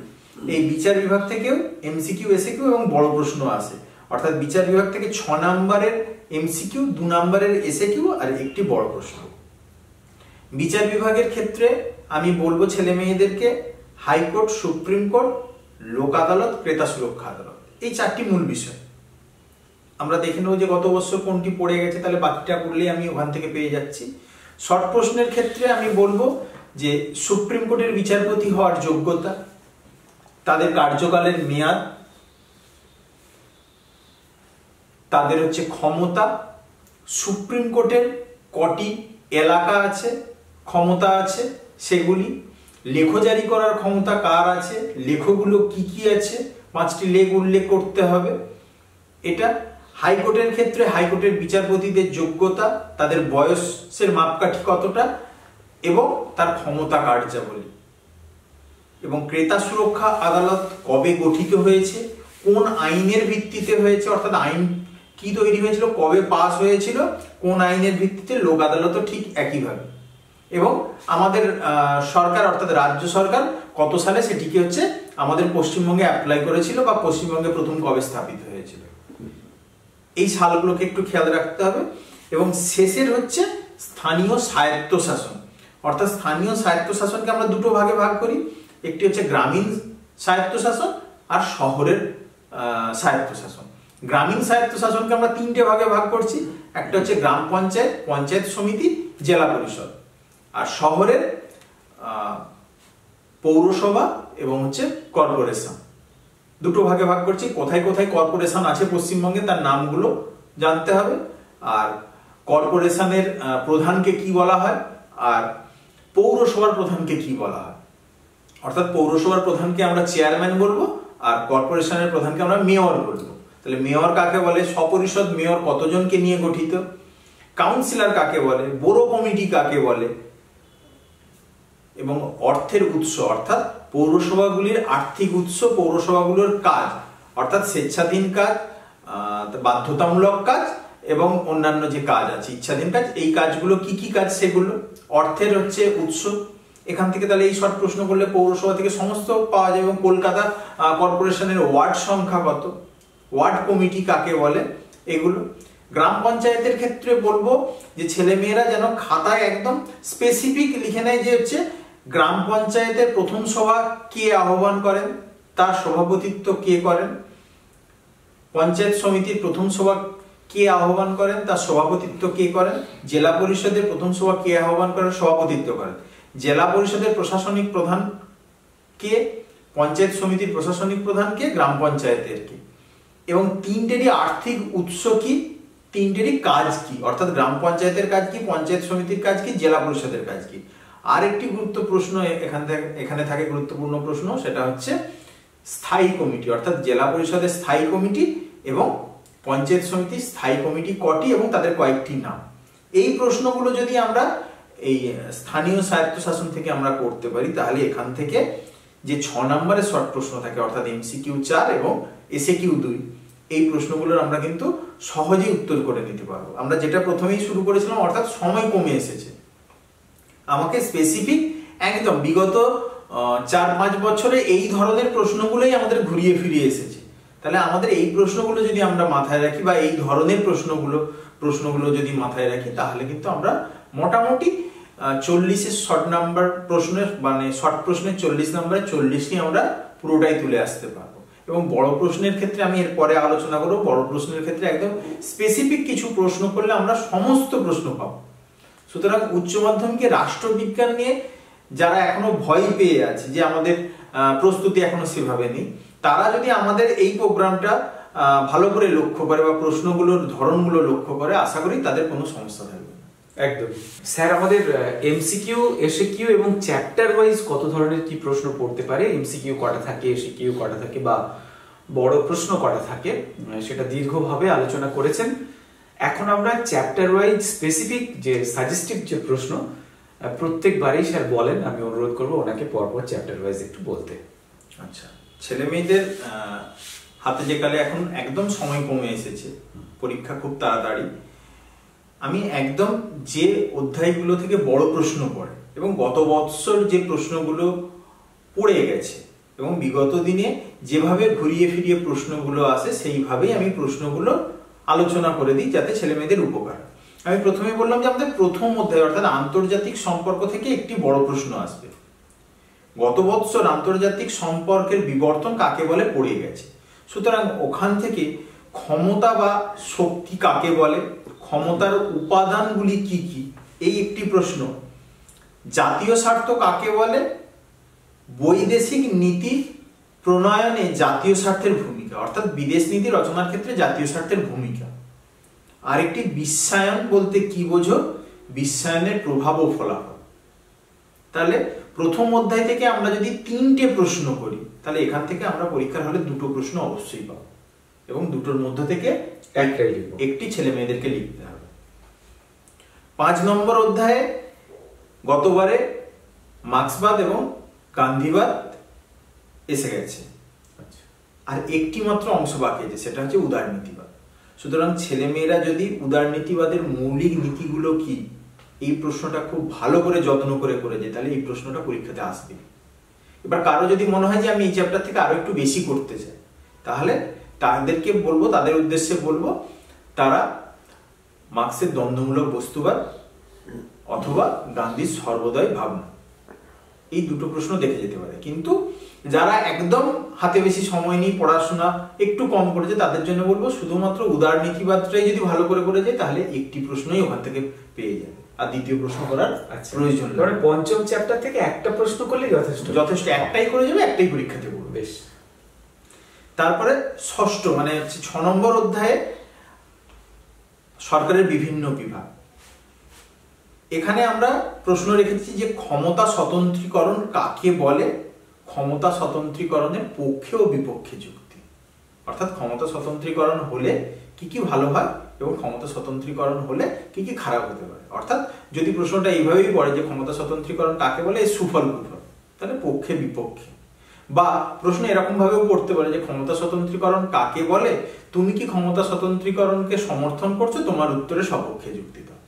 এই বিচার বিভাগ থেকেও এমসিকিউ, এসএকিউ এবং বড় প্রশ্ন আসে। অর্থাৎ বিচার বিভাগ থেকে 6 নম্বরের এমসিকিউ, 2 নম্বরের এসএকিউ আর একটি বড় প্রশ্ন। বিচার বিভাগের ক্ষেত্রে আমি বলবো ছেলে মেয়েদেরকে হাইকোর্ট, সুপ্রিম কোর্ট, লোক আদালত, ক্রেতা সুরক্ষা আদালত, এই 4টি মূল বিষয়। আমরা দেখে নেব যে গত বছর কোনটি পড়ে গেছে, তাহলে বাকিটা করলেই আমি ওখান থেকে পেয়ে যাচ্ছি। শর্ট প্রশ্নের ক্ষেত্রে আমি বলবো যে সুপ্রিম কোর্টের বিচারপতি হওয়ার যোগ্যতা, তাদের কার্যকালের মেয়াদ, তাদের হচ্ছে ক্ষমতা, সুপ্রিম কোর্টের কটি এলাকা আছে, ক্ষমতা আছে সেগুলি, লেখ জারি করার ক্ষমতা কার আছে, লেখগুলো কি কি আছে, 5টি লেখ উল্লেখ করতে হবে। এটা হাইকোর্টের ক্ষেত্রে হাইকোর্টের বিচারপতিদের যোগ্যতা, তাদের বয়সের মাপকাঠি কতটা এবং তার ক্ষমতা কার্যাবলী, এবং ক্রেতা সুরক্ষা আদালত কবে গঠিত হয়েছে, কোন আইনের ভিত্তিতে হয়েছে, অর্থাৎ আইন কি তৈরি হয়েছিল, কবে পাস হয়েছিল, কোন আইনের ভিত্তিতে, লোক আদালতও ঠিক একইভাবে, এবং আমাদের সরকার অর্থাৎ রাজ্য সরকার কত সালে সেটিকে হচ্ছে আমাদের পশ্চিমবঙ্গে অ্যাপ্লাই করেছিল বা পশ্চিমবঙ্গে প্রথম কবে স্থাপিত হয়েছিল, এই সালগুলোকে একটু খেয়াল রাখতে হবে। এবং শেষের হচ্ছে স্থানীয় স্বায়ত্তশাসন, অর্থাৎ স্থানীয় স্বায়ত্তশাসনকে আমরা দুটো ভাগে ভাগ করি, একটি হচ্ছে গ্রামীণ স্বায়ত্তশাসন আর শহরের স্বায়ত্তশাসন। গ্রামীণ স্বায়ত্তশাসনকে আমরা 3টে ভাগে ভাগ করছি, একটা হচ্ছে গ্রাম পঞ্চায়েত, পঞ্চায়েত সমিতি, জেলা পরিষদ, আর শহরের পৌরসভা এবং হচ্ছে কর্পোরেশন। দুটো ভাগে ভাগ করছি, কোথায় কোথায় কর্পোরেশন আছে পশ্চিমবঙ্গে তার নামগুলো জানতে হবে, আর কর্পোরেশনের প্রধানকে কি বলা হয় আর পৌরসভার প্রধানকে কি বলা হয়। অর্থাৎ পৌরসভার প্রধানকে আমরা চেয়ারম্যান বলবো আর কর্পোরেশনের প্রধানকে আমরা মেয়র বলবো। তাহলে মেয়র কাকে বলে, সপরিষদ মেয়র কতজনকে নিয়ে গঠিত, কাউন্সিলর কাকে বলে, বোরো কমিটি কাকে বলে, এবং অর্থের উৎস অর্থাৎ পৌরসভাগুলির আর্থিক উৎস, পৌরসভাগুলোর কাজ অর্থাৎ স্বেচ্ছাধীন কাজ, বাধ্যতামূলক কাজ এবং অন্যান্য যে কাজ আছে ইচ্ছাধীন কাজ, এই কাজগুলো কি কি কাজ সেগুলো, অর্থের হচ্ছে উৎস। এখান থেকে তাহলে এই শর্ট প্রশ্ন করলে পৌরসভা থেকে সমস্ত পাওয়া যায়, এবং কলকাতা কর্পোরেশনের ওয়ার্ড সংখ্যা কত, ওয়ার্ড কমিটি কাকে বলে, এগুলো। গ্রাম পঞ্চায়েতের ক্ষেত্রে বলবো যে ছেলেমেয়েরা যেন খাতায় একদম স্পেসিফিক লিখে নেয় যে হচ্ছে গ্রাম পঞ্চায়েতের প্রথম সভা কে আহ্বান করেন, তার সভাপতিত্ব কে করেন, পঞ্চায়েত সমিতির প্রথম সভা কে আহ্বান করেন, তার সভাপতিত্ব কে করেন, জেলা পরিষদের প্রথম সভা কে আহ্বান করেন, সভাপতিত্ব করেন, জেলা পরিষদের প্রশাসনিক প্রধান কে, পঞ্চায়েত সমিতির প্রশাসনিক প্রধান কে, গ্রাম পঞ্চায়েতের কে, এবং 3টেরই আর্থিক উৎস কি, 3টেরই কাজ কি, অর্থাৎ গ্রাম পঞ্চায়েতের কাজ কি, পঞ্চায়েত সমিতির কাজ কি, জেলা পরিষদের কাজ কি। আর একটি গুরুত্বপূর্ণ প্রশ্ন এখানে থাকে, গুরুত্বপূর্ণ প্রশ্ন, সেটা হচ্ছে স্থায়ী কমিটি, অর্থাৎ জেলা পরিষদের স্থায়ী কমিটি এবং পঞ্চায়েত সমিতির স্থায়ী কমিটি কটি এবং তাদের কয়েকটি নাম। এই প্রশ্নগুলো যদি আমরা এই স্থানীয় স্বায়ত্তশাসন থেকে আমরা করতে পারি, তাহলে এখান থেকে যে 6 নম্বরের শর্ট প্রশ্ন থাকে অর্থাৎ MCQ 4 এবং SAQ 2, এই প্রশ্নগুলোর আমরা কিন্তু সহজেই উত্তর করে নিতে পারবো। আমরা যেটা প্রথমেই শুরু করেছিলাম, অর্থাৎ সময় কমে এসেছে, আমাকে স্পেসিফিক একদম বিগত 4-5 বছরে এই ধরনের প্রশ্নগুলোই আমাদের ঘুরিয়ে ফিরিয়ে এসেছে। তাহলে আমাদের এই প্রশ্নগুলো যদি আমরা মাথায় রাখি বা এই ধরনের প্রশ্নগুলো যদি মাথায় রাখি, তাহলে কিন্তু আমরা মোটামুটি 40-এর শর্ট নাম্বার প্রশ্নের মানে শর্ট প্রশ্নের 40 নম্বরে 40টি আমরা পুরোটাই তুলে আসতে পারবো। এবং বড় প্রশ্নের ক্ষেত্রে আমি এর পরে আলোচনা করব, বড় প্রশ্নের ক্ষেত্রে একদম স্পেসিফিক কিছু প্রশ্ন করলে আমরা সমস্ত প্রশ্ন পাবো। সুতরাং উচ্চ মাধ্যমিকে রাষ্ট্রবিজ্ঞান নিয়ে যারা এখনো ভয় পেয়ে আছে যে আমাদের প্রস্তুতি এখনো সেভাবে নেই, তারা যদি আমাদের এই প্রোগ্রামটা ভালো করে লক্ষ্য করে বা প্রশ্নগুলোর ধরনগুলো লক্ষ্য করে, আশা করি তাদের কোনো সমস্যা থাকবে না। একদম স্যার, আমাদের MCQ, SAQ এবং চ্যাপ্টার ওয়াইজ কত ধরনের কি প্রশ্ন পড়তে পারে, MCQ কটা থাকে, SAQ কটা থাকে বা বড় প্রশ্ন কটা থাকে, সেটা দীর্ঘভাবে আলোচনা করেছেন। এখন আমরা চ্যাপ্টার ওয়াইজ স্পেসিফিক যে সাজেস্টিভ যে প্রশ্ন প্রত্যেকবারই স্যার বলেন, আমি অনুরোধ করবো ওনাকে পরপর চ্যাপ্টার ওয়াইজ একটু বলতে। আচ্ছা, ছেলে মেয়েদের হাতে যে কালে এখন একদম সময় কমে এসেছে, পরীক্ষা খুব তাড়াতাড়ি, আমি একদম যে অধ্যায়গুলো থেকে বড় প্রশ্ন পড়ে এবং গত বৎসর যে প্রশ্নগুলো পড়ে গেছে এবং বিগত দিনে যেভাবে ঘুরিয়ে ফিরিয়ে প্রশ্নগুলো আসে সেইভাবেই আমি প্রশ্নগুলো আলোচনা করে দিই যাতে ছেলে মেয়েদের উপকার। আমি প্রথমে বললাম যে আমাদের প্রথম অধ্যায় অর্থাৎ আন্তর্জাতিক সম্পর্ক থেকে একটি বড় প্রশ্ন আসবে। গত বৎসর আন্তর্জাতিক সম্পর্কের বিবর্তন কাকে বলে পড়ে গেছে, সুতরাং ওখান থেকে ক্ষমতা বা শক্তি কাকে বলে, ক্ষমতার উপাদানগুলি কি কি, এই একটি প্রশ্ন, জাতীয় স্বার্থ কাকে বলে? বৈদেশিক নীতি প্রণয়নে জাতীয় স্বার্থের ভূমিকা, অর্থাৎ বিদেশ নীতি রচনার ক্ষেত্রে জাতীয় স্বার্থের ভূমিকা। আরেকটি, বিশ্বায়ন বলতে কি বোঝো? বিশ্বায়নের প্রভাব ও ফলাফল। তাহলে প্রথম অধ্যায় থেকে আমরা যদি 3টে প্রশ্ন করি, তাহলে এখান থেকে আমরা পরীক্ষার হলে 2টো প্রশ্ন অবশ্যই পাবো, এবং দুটোর মধ্যে থেকে একটি ছেলে মেয়েদেরকে লিখতে হবে। 5 নম্বর অধ্যায়ে গতবারে মার্ক্সবাদ এবং গান্ধীবাদ এসে গেছে, আর একটি মাত্র অংশ বাকি আছে, সেটা হচ্ছে উদারনীতিবাদ। সুতরাং ছেলেমেয়েরা যদি উদারনীতিবাদের মৌলিক নীতিগুলো কি, এই প্রশ্নটা খুব ভালো করে যত্ন করে যায়, তাহলে এই প্রশ্নটা পরীক্ষাতে আসবে। এবার কারো যদি মনে হয় যে আমি এই চ্যাপ্টার থেকে আরো একটু বেশি করতে চাই, তাহলে তাদেরকে বলবো, তাদের উদ্দেশ্যে বলবো, তারা মার্ক্সের দ্বন্দ্বমূলক বস্তুবাদ অথবা গান্ধীর সর্বোদয় ভাবনা, এই 2টো প্রশ্ন দেখে যেতে পারে। কিন্তু যারা একদম হাতে বেশি সময় নিয়ে পড়াশোনা একটু কম করেছে, তাদের জন্য বলবো শুধুমাত্র উদারনীতিবাদটাই যদি ভালো করে যায়, তাহলে একটি প্রশ্নই ওখান থেকে পেয়ে যাবে, আর দ্বিতীয় প্রশ্ন করার প্রয়োজন নেই। মানে পঞ্চম চ্যাপ্টার থেকে একটা প্রশ্ন করলেই যথেষ্ট, একটাই করে যাবে, একটাই পরীক্ষাতে পড়বে। বেশ। তারপরে ষষ্ঠ মানে 6 নম্বর অধ্যায়ে সরকারের বিভিন্ন বিভাগ। এখানে আমরা প্রশ্ন রেখেছি যে ক্ষমতা স্বতন্ত্রীকরণ কাকে বলে, ক্ষমতা স্বতন্ত্রীকরণের পক্ষে ও বিপক্ষে যুক্তি, অর্থাৎ ক্ষমতা স্বতন্ত্রীকরণ হলে কি কি ভালো হয় এবং ক্ষমতা স্বতন্ত্রীকরণ হলে কি কি খারাপ হতে পারে। অর্থাৎ যদি প্রশ্নটা এইভাবেই পড়ে যে ক্ষমতা স্বতন্ত্রীকরণ কাকে বলে, এই সুফল কুফল, তাহলে পক্ষে বিপক্ষে। বা প্রশ্ন এরকম ভাবেও পড়তে পারে যে ক্ষমতা স্বতন্ত্রীকরণ কাকে বলে, তুমি কি ক্ষমতা স্বতন্ত্রীকরণকে সমর্থন করছো, তোমার উত্তরে সপক্ষে যুক্তি দাও,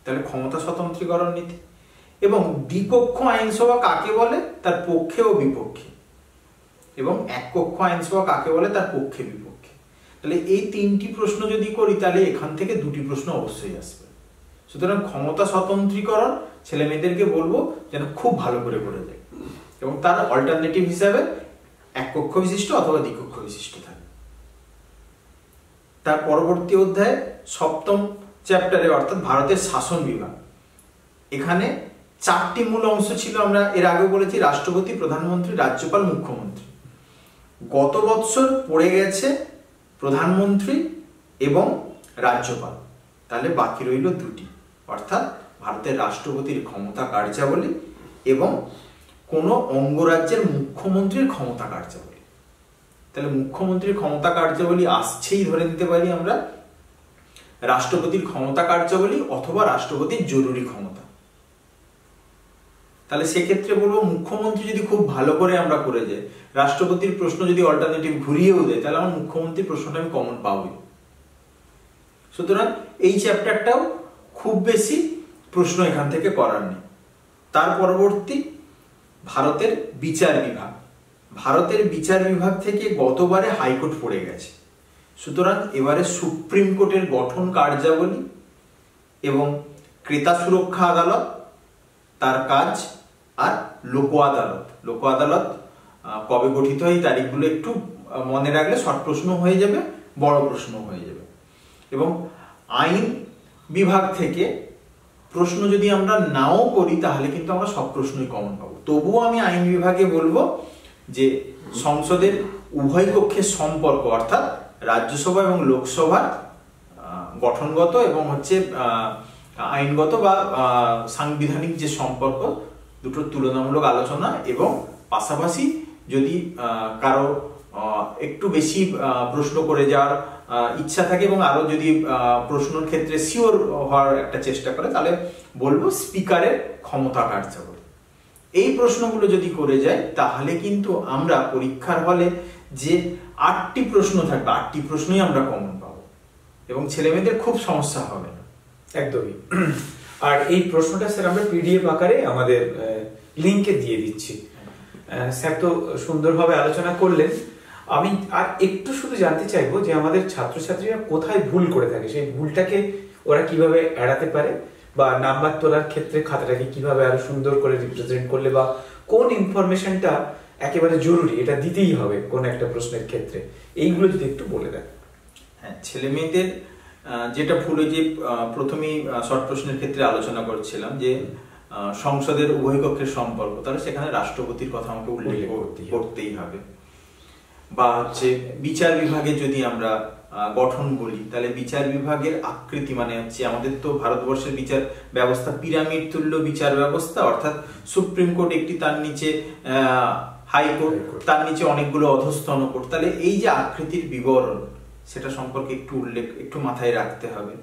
তাহলে ক্ষমতা স্বতন্ত্রীকরণ নীতি। এবং দ্বিকক্ষ আইনসভা কাকে বলে, তার পক্ষে ও বিপক্ষে। এবং এককক্ষ আইনসভা কাকে বলে, তার পক্ষে বিপক্ষে। তাহলে এই 3টি প্রশ্ন যদি করি, তাহলে এখান থেকে 2টি প্রশ্ন অবশ্যই আসবে। সুতরাং ক্ষমতা স্বতন্ত্রীকরণ ছেলে মেয়েদেরকে বলবো যেন খুব ভালো করে যায়, এবং তার অল্টারনেটিভ হিসাবে এককক্ষ বিশিষ্ট অথবা দ্বিকক্ষ বিশিষ্ট থাকে। তার পরবর্তী অধ্যায়ে 7ম চ্যাপ্টারে, অর্থাৎ ভারতের শাসন বিভাগ, এখানে 4টি মূল অংশ ছিল। আমরা এর আগে বলেছি রাষ্ট্রপতি, প্রধানমন্ত্রী, রাজ্যপাল, মুখ্যমন্ত্রী। গত বছর পড়ে গেছে প্রধানমন্ত্রী এবং রাজ্যপাল, তাহলে বাকি রইল 2টি, অর্থাৎ ভারতের রাষ্ট্রপতির ক্ষমতা কার্যাবলী এবং কোন অঙ্গরাজ্যের মুখ্যমন্ত্রীর ক্ষমতা কার্যাবলী। তাহলে মুখ্যমন্ত্রীর ক্ষমতা কার্যাবলী আসছেই, ধরে নিতে পারি আমরা রাষ্ট্রপতির ক্ষমতা কার্যাবলী অথবা রাষ্ট্রপতির জরুরি ক্ষমতা। তাহলে সেক্ষেত্রে বলবো মুখ্যমন্ত্রী যদি খুব ভালো করে আমরা করে যাই, রাষ্ট্রপতির প্রশ্ন যদি অল্টারনেটিভ ঘুরিয়েও দেয়, তাহলে আমার মুখ্যমন্ত্রীর প্রশ্নটা আমি কমন পাবই। সুতরাং এই চ্যাপ্টারটাও খুব বেশি প্রশ্ন এখান থেকে করার নেই। তার পরবর্তী ভারতের বিচার বিভাগ। ভারতের বিচার বিভাগ থেকে গতবারে হাইকোর্ট পড়ে গেছে, সুতরাং এবারে সুপ্রিম কোর্টের গঠন কার্যাবলী এবং ক্রেতা সুরক্ষা আদালত, তার কাজ, আর লোক আদালত। লোক আদালত কবে গঠিত হয়, এই তারিখগুলো একটু মনে রাখলে শর্ট প্রশ্ন হয়ে যাবে, বড় প্রশ্ন হয়ে যাবে। এবং আইন বিভাগ থেকে প্রশ্ন যদি আমরা নাও করি, তাহলে কিন্তু আমরা সব প্রশ্নই কমন পাবো। তবুও আমি আইন বিভাগে বলবো যে সংসদের উভয় কক্ষের সম্পর্ক, অর্থাৎ রাজ্যসভা এবং লোকসভার গঠনগত এবং আইনগত বা সাংবিধানিক যে সম্পর্ক, দুটোর তুলনামূলক আলোচনা, এবং পাশাপাশি যদি কারো একটু বেশি প্রশ্ন করে যাওয়ার ইচ্ছা থাকে এবং আরো যদি প্রশ্নের ক্ষেত্রে শিওর হওয়ার একটা চেষ্টা করে, তাহলে বলবো স্পিকারের ক্ষমতা কার্যাবলী। এই প্রশ্নগুলো যদি করে যায়, তাহলে কিন্তু আমরা পরীক্ষার হলে যে 8টি প্রশ্ন থাকবে, 8টি প্রশ্নই আমরা কমন পাবো এবং ছেলেমেয়েদের খুব সমস্যা হবে না। একদমই। আর এই প্রশ্নটা স্যার আমরা পিডিএফ আকারে আমাদের লিংকে দিয়ে দিচ্ছি। স্যার তো সুন্দরভাবে আলোচনা করলেন। আমি আর একটু শুধু জানতে চাইবো যে আমাদের ছাত্রছাত্রীরা কোথায় ভুল করে থাকে, সেই ভুলটাকে ওরা কিভাবে এড়াতে পারে, বা নাম্বার তোলার ক্ষেত্রে খাতাটাকে কিভাবে আরো সুন্দর করে রিপ্রেজেন্ট করলে, বা কোন ইনফরমেশনটা একেবারে জরুরি, এটা দিতেই হবে কোন একটা প্রশ্নের ক্ষেত্রে, এইগুলো যদি একটু বলে দেন। হ্যাঁ, ছেলে মেয়েদের যেটা ভুল, যে প্রথমেই শর্ট প্রশ্নের ক্ষেত্রে আলোচনা করছিলাম যে সংসদের উভয় কক্ষের সম্পর্ক, তাহলে সেখানে রাষ্ট্রপতির কথা আমাকে উল্লেখ করতেই হবে। বা হচ্ছে বিচার বিভাগে যদি আমরা গঠন বলি, তাহলে বিচার বিভাগের আকৃতি মানে হচ্ছে, আমাদের তো ভারতবর্ষের বিচার ব্যবস্থা পিরামিড তুল্য বিচার ব্যবস্থা, অর্থাৎ সুপ্রিম কোর্ট একটি, তার নিচে হাইকোর্ট, তার নিচে অনেকগুলো অধস্তন কোর্ট। তাহলে এই যে আকৃতির বিবরণ, সেটা সম্পর্কে একটু মাথায় রাখতে হবে।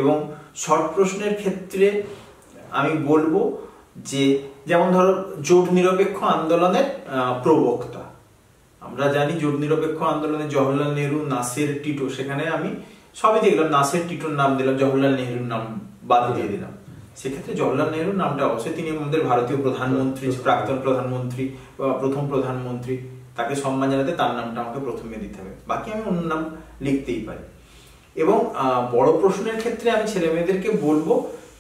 এবং শর্ট প্রশ্নের ক্ষেত্রে আমি বলবো যে, যেমন ধরো জোট নিরপেক্ষ আন্দোলনের প্রবক্তা, আমরা জানি জোট নিরপেক্ষ আন্দোলনে জওহরলাল নেহরু, নাসির, টিটো, সেখানে আমি সবই দেখলাম, নাসির টিটোর নাম দিলাম, জওহরলাল নেহরুর নাম বাদ দিয়ে দিলাম। সেক্ষেত্রে জওহরলাল নেহরুর নামটা অবশ্যই, তিনি আমাদের ভারতীয় প্রধানমন্ত্রী, প্রাক্তন প্রধানমন্ত্রী বা প্রথম প্রধানমন্ত্রী, তাকে সম্মান জানাতে তার নামটা আমাকে প্রথমে দিতে হবে, বাকি আমি অন্য নাম লিখতেই পারি। এবং বড় প্রশ্নের ক্ষেত্রে আমি ছেলে মেয়েদেরকে বলবো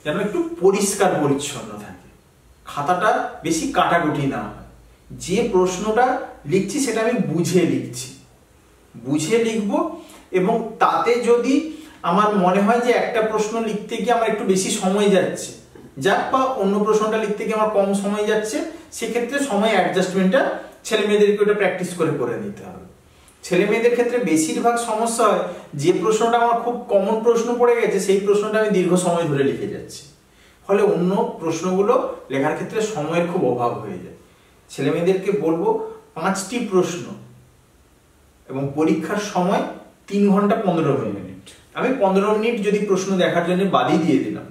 যেন একটু পরিষ্কার পরিচ্ছন্ন থাকে, খাতাটা বেশি কাটাকুটি না হয়, যে প্রশ্নটা লিখছি সেটা আমি বুঝে লিখবো। এবং তাতে যদি আমার মনে হয় যে একটা প্রশ্ন লিখতে গিয়ে আমার একটু বেশি সময় যাচ্ছে, বা অন্য প্রশ্নটা লিখতে গিয়ে আমার কম সময় যাচ্ছে, সেক্ষেত্রে সময় অ্যাডজাস্টমেন্টটা ছেলে মেয়েদেরকে ওটা প্র্যাকটিস করে নিতে হবে। ছেলে মেয়েদের ক্ষেত্রে বেশিরভাগ সমস্যা হয়, যে প্রশ্নটা আমার খুব কমন প্রশ্ন পড়ে গেছে, সেই প্রশ্নটা আমি দীর্ঘ সময় ধরে লিখে যাচ্ছি, ফলে অন্য প্রশ্নগুলো লেখার ক্ষেত্রে সময়ের খুব অভাব হয়ে যায়। ছেলে মেয়েদেরকে বলবো 5টি প্রশ্ন এবং পরীক্ষার সময় 3 ঘন্টা 15 মিনিট। আমি 15 মিনিট যদি প্রশ্ন দেখার জন্য বাদই দিয়ে দিলাম,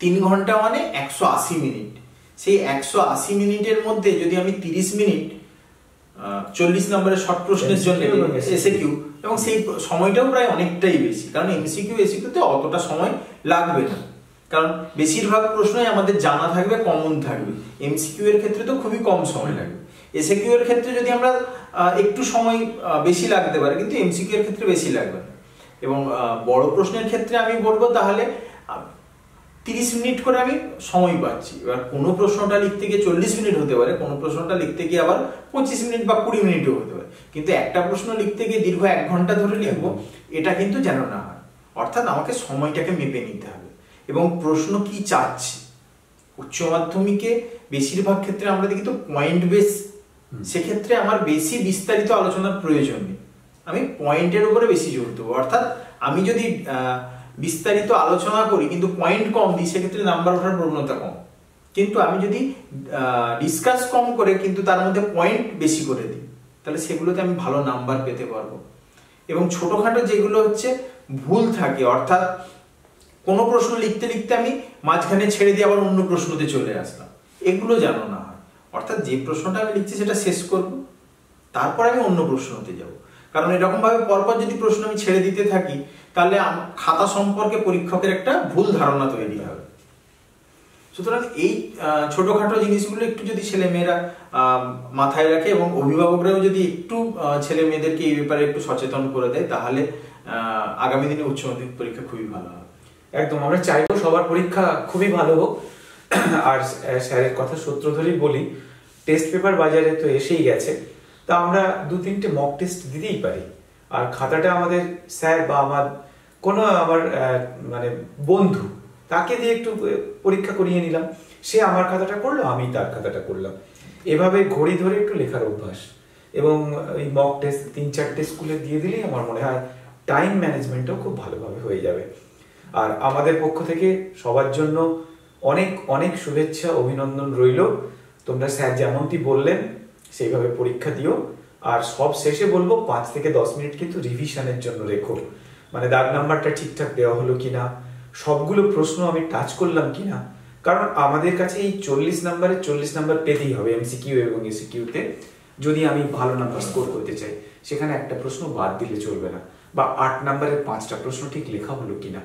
3 ঘন্টা মানে 180 মিনিট। সেই 180 মিনিটের মধ্যে যদি আমি 30 মিনিট 40 নম্বরের শর্ট প্রশ্নের জন্য এসএকিউ, এবং সেই সময়টাও প্রায় অনেকটাই বেশি, কারণ এমসিকিউ এসিকিউতে অতটা সময় লাগবে না, কারণ বেশিরভাগ প্রশ্নই আমাদের জানা থাকবে, কমন থাকবে। এমসিকিউ এর ক্ষেত্রে তো খুবই কম সময় লাগবে। এসএকিউ এর ক্ষেত্রে যদি আমরা একটু সময় বেশি লাগতে পারে, কিন্তু এমসিকিউ এর ক্ষেত্রে বেশি লাগবে না। এবং বড় প্রশ্নের ক্ষেত্রে আমি বলবো তাহলে 30 মিনিট করে আমি সময় পাচ্ছি। এবার কোনো প্রশ্নটা লিখতে গিয়ে 40 মিনিট হতে পারে, কোনো প্রশ্নটা লিখতে গিয়ে আবার 25 মিনিট বা 20 মিনিটও হতে পারে, কিন্তু একটা প্রশ্ন লিখতে গিয়ে দীর্ঘ 1 ঘন্টা ধরে লিখবো, এটা কিন্তু যেন না হয়। অর্থাৎ আমাকে সময়টাকে মেপে নিতে হবে এবং প্রশ্ন কি চাচ্ছি। উচ্চ মাধ্যমিকে বেশিরভাগ ক্ষেত্রে আমরা দেখি তো পয়েন্ট বেস, সেক্ষেত্রে আমার বেশি বিস্তারিত আলোচনার প্রয়োজন নেই, আমি পয়েন্টের উপরে বেশি জোর দেবো। অর্থাৎ আমি যদি বিস্তারিত আলোচনা করি কিন্তু পয়েন্ট কম দিই, সেক্ষেত্রে নাম্বার ওঠার প্রবণতা কম। কিন্তু আমি যদি ডিসকাস কম করে কিন্তু তার মধ্যে পয়েন্ট বেশি করে দিই, তাহলে সেগুলোতে আমি ভালো নাম্বার পেতে পারবো। এবং ছোটখাটো যেগুলো হচ্ছে ভুল থাকে, অর্থাৎ কোনো প্রশ্ন লিখতে লিখতে আমি মাঝখানে ছেড়ে দিয়ে আবার অন্য প্রশ্নতে চলে আসলাম, এগুলো যেন না হয়। অর্থাৎ যে প্রশ্নটা আমি লিখছি সেটা শেষ করব, তারপর আমি অন্য প্রশ্নতে যাব। কারণ এরকম ভাবে পরপর যদি প্রশ্ন আমি ছেড়ে দিতে থাকি, তাহলে খাতা সম্পর্কে পরীক্ষকের একটা ভুল ধারণা তৈরি হবে। সুতরাং এই ছোটখাটো জিনিসগুলো একটু যদি ছেলে মেয়েরা মাথায় রাখে এবং অভিভাবকরাও যদি একটু ছেলে মেয়েদেরকে এই ব্যাপারে একটু সচেতন করে দেয়, তাহলে আগামী দিনে উচ্চ মাধ্যমিক পরীক্ষা খুবই ভালো হবে। একদম, আমরা চাইবো সবার পরীক্ষা খুবই ভালো হোক। আর স্যারের কথা সূত্র ধরেই বলি, টেস্ট পেপার বাজারে তো এসেই গেছে, তা আমরা 2-3টে মক টেস্ট দিতেই পারি। আর খাতাটা আমাদের স্যার বা আমার মানে বন্ধু, তাকে দিয়ে একটু পরীক্ষা করিয়ে নিলাম, সে আমার খাতাটা করলো, আমি তার খাতাটা করলাম, এভাবে ঘড়ি ধরে একটু লেখার অভ্যাস। এবং এই মক টেস্ট 3-4টে স্কুলে দিয়ে দিলেই আমার মনে হয় টাইম ম্যানেজমেন্টও খুব ভালোভাবে হয়ে যাবে। আর আমাদের পক্ষ থেকে সবার জন্য অনেক অনেক শুভেচ্ছা, অভিনন্দন রইল। তোমরা স্যার যেমনটি বললেন সেইভাবে পরীক্ষা দিও। আর সব শেষে বলবো 5 থেকে 10 মিনিট কিন্তু রিভিশনের জন্য রেখো, মানে দাগ নাম্বারটা ঠিকঠাক দেওয়া হলো কিনা, সবগুলো প্রশ্ন আমি টাচ করলাম কিনা। কারণ আমাদের কাছে এই 40 নাম্বারে 40 নাম্বার পেতেই হবে এমসিকিউ এবং এসিকিউতে, যদি আমি ভালো নাম্বার স্কোর করতে চাই। সেখানে একটা প্রশ্ন বাদ দিলে চলবে না, বা 8 নাম্বারের 5টা প্রশ্ন ঠিক লেখা হলো কিনা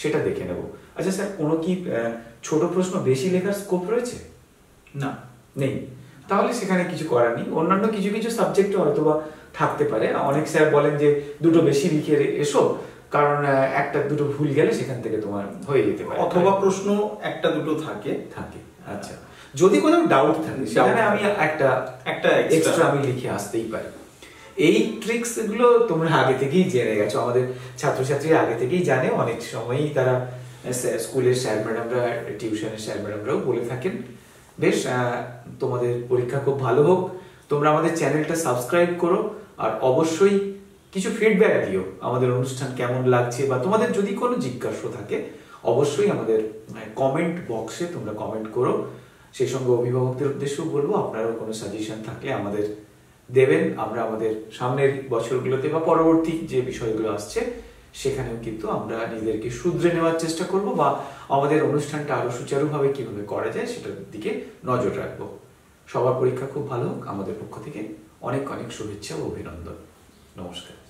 সেটা দেখে নেব। আচ্ছা স্যার, কোনো কি ছোট প্রশ্ন বেশি লেখার স্কোপ রয়েছে? না, নেই। তাহলে সেখানে কিছু করার নেই। অন্যান্য কিছু কিছু সাবজেক্টে হয়তো বা থাকতে পারে। অনেক স্যার বলেন যে 2টো বেশি লিখে এসো, কারণ 1-2 ভুল গেলে সেখান থেকে তোমার হয়ে যেতে পারে, অথবা প্রশ্ন 1-2 থাকে। আচ্ছা, যদি কোনো ডাউট থাকে সেখানে আমি একটা এক্সট্রা আমি লিখে আসতেই পারি। এই ট্রিক্স গুলো তোমরা আগে থেকেই জেনে গেছো, আমাদের ছাত্রছাত্রীরা আগে থেকেই জানে, অনেক সময়ই তারা স্কুলের স্যার ম্যাডামরা, টিউশনের স্যার ম্যাডামরাও বলে থাকেন। বেশ, তোমাদের পরীক্ষা খুব ভালো হোক। তোমরা আমাদের চ্যানেলটা সাবস্ক্রাইব করো, আর অবশ্যই কিছু ফিডব্যাক দিও, আমাদের অনুষ্ঠান কেমন লাগছে, বা তোমাদের যদি কোনো জিজ্ঞাসা থাকে অবশ্যই আমাদের কমেন্ট বক্সে তোমরা কমেন্ট করো। সেই সঙ্গে অভিভাবকদের উদ্দেশ্যেও বলবো, আপনারাও কোনো সাজেশন থাকলে আমাদের দেবেন। আমরা আমাদের সামনের বছরগুলোতে বা পরবর্তী যে বিষয়গুলো আসছে সেখানেও কিন্তু আমরা নিজেদেরকে শুধরে নেওয়ার চেষ্টা করব, বা আমাদের অনুষ্ঠানটা আরো সুচারুভাবে কিভাবে করা যায় সেটার দিকে নজর রাখবো। সবার পরীক্ষা খুব ভালো হোক। আমাদের পক্ষ থেকে অনেক অনেক শুভেচ্ছা ও অভিনন্দন। নমস্কার।